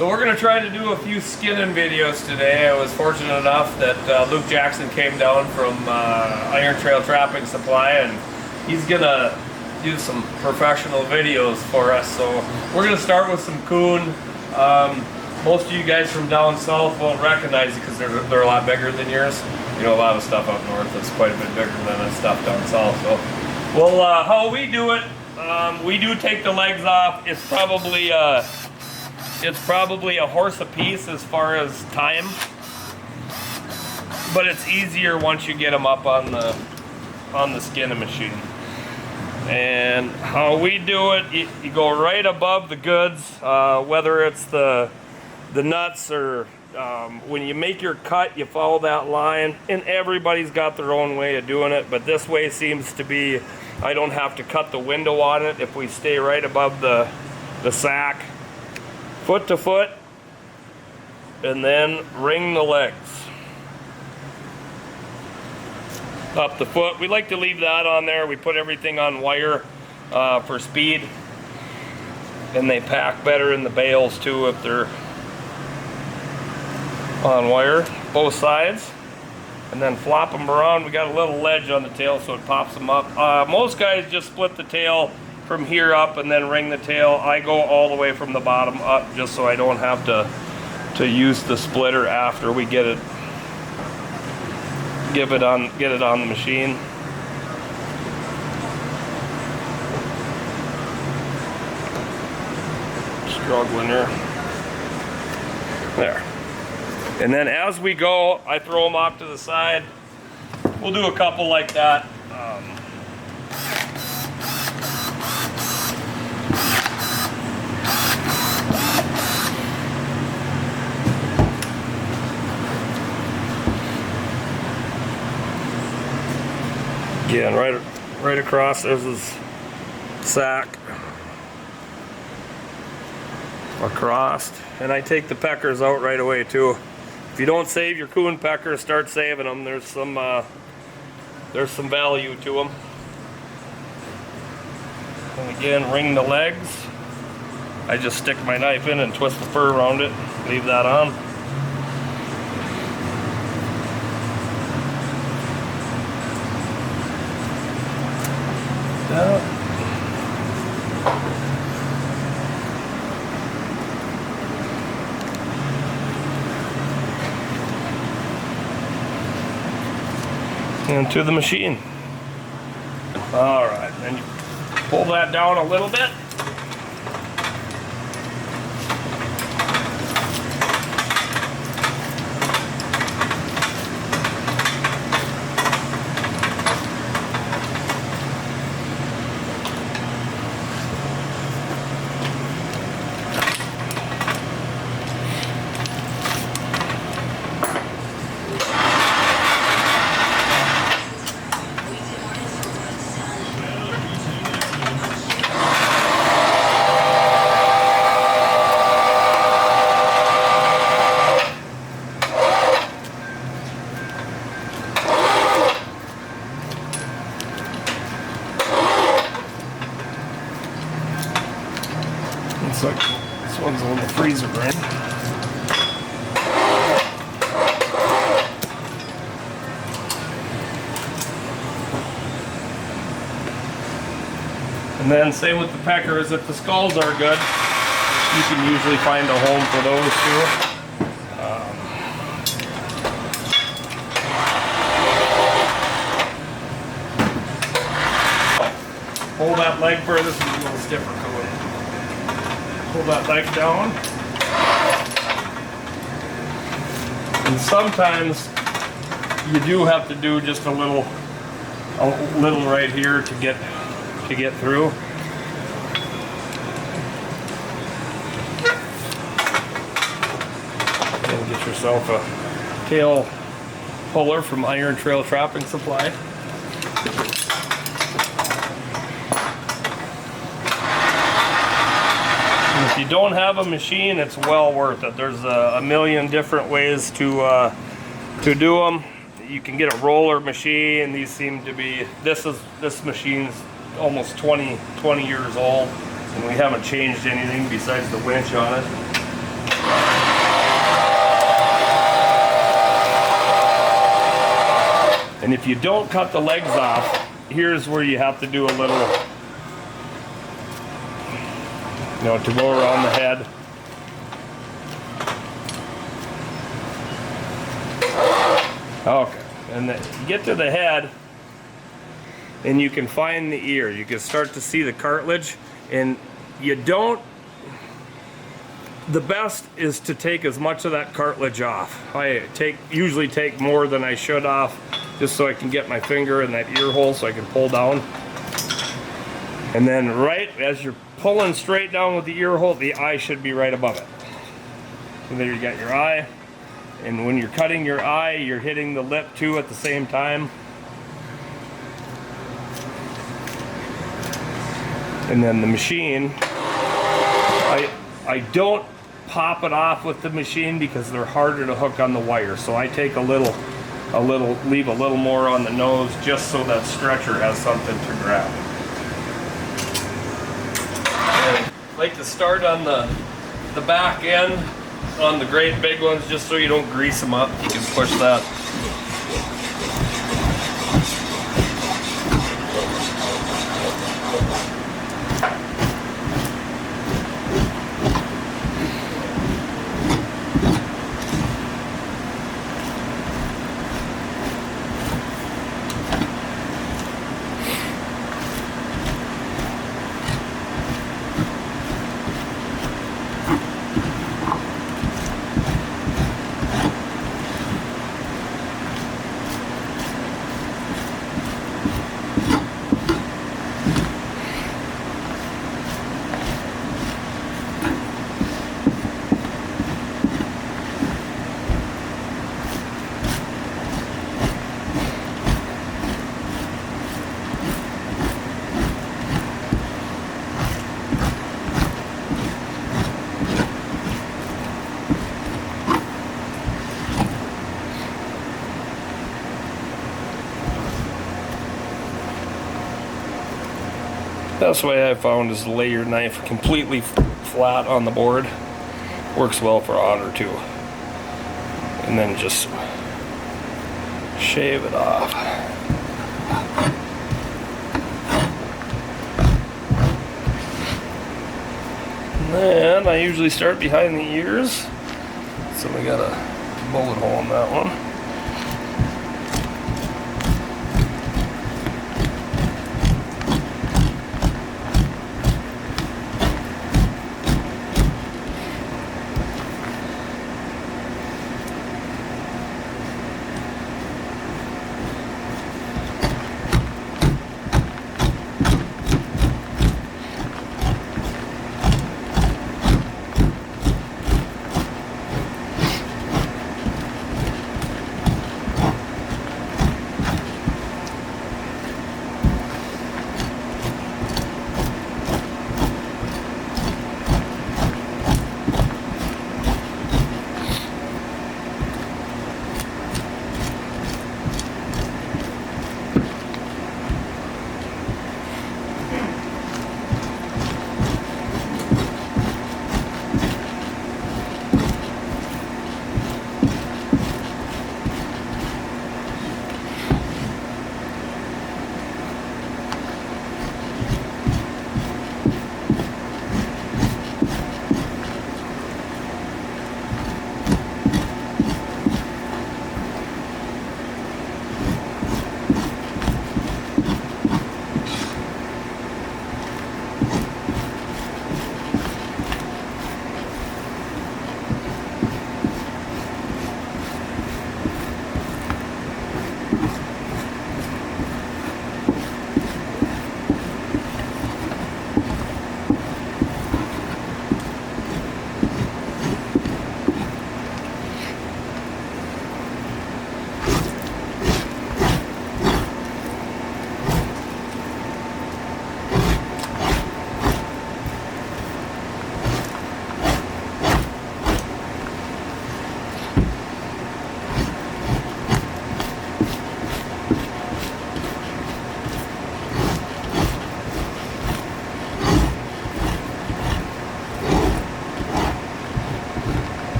So we're going to try to do a few skinning videos today. I was fortunate enough that Luke Jackson came down from Iron Trail Trapping Supply, and he's going to do some professional videos for us. So we're going to start with some coon. Most of you guys from down south won't recognize it because they're a lot bigger than yours. You know, a lot of stuff up north that's quite a bit bigger than the stuff down south. So, well, how we do it, we do take the legs off. It's probably a horse apiece as far as time, but it's easier once you get them up on the skinning machine. And how we do it, you go right above the goods, whether it's the nuts or when you make your cut, you follow that line, and everybody's got their own way of doing it, but this way seems to be, I don't have to cut the window on it if we stay right above the sack, foot to foot, and then ring the legs up the foot. We like to leave that on there. We put everything on wire for speed, and they pack better in the bales too if they're on wire, both sides, and then flop them around. We got a little ledge on the tail so it pops them up. Most guys just split the tail from here up and then ring the tail. I go all the way from the bottom up just so I don't have to use the splitter after we get it on the machine. Struggling here. There. And then as we go, I throw them off to the side. We'll do a couple like that. Again, right across, there's this sack across, and I take the peckers out right away too. If you don't save your coon peckers, start saving them. There's some value to them. And again, ring the legs. I just stick my knife in and twist the fur around it. Leave that on. Into the machine. All right, then you pull that down a little bit. Looks like this one's on the freezer brand. And then same with the peckers, if the skulls are good, you can usually find a home for those too. Pull that leg further, this is a little stiffer coon. Pull that leg down. And sometimes you do have to do just a little right here to get through. And get yourself a tail puller from Iron Trail Trapping Supply. If you don't have a machine, it's well worth it. There's a million different ways to do them. You can get a roller machine. These seem to be, this machine's almost 20 years old, and we haven't changed anything besides the winch on it. And if you don't cut the legs off, here's where you have to do a little, to go around the head. Okay, and then you get to the head, and you can find the ear. You can start to see the cartilage, and you don't. The best is to take as much of that cartilage off. I usually take more than I should off, just so I can get my finger in that ear hole so I can pull down. And then right as you're pulling straight down with the ear hole, the eye should be right above it. And there you got your eye. And when you're cutting your eye, you're hitting the lip too at the same time. And then the machine, I don't pop it off with the machine because they're harder to hook on the wire. So I take leave a little more on the nose just so that stretcher has something to grab. And I like to start on the back end on the great big ones just so you don't grease them up. You can push that. Best way I found is to lay your knife completely flat on the board. Works well for otter too. And then just shave it off. And then I usually start behind the ears. So we got a bullet hole in that one.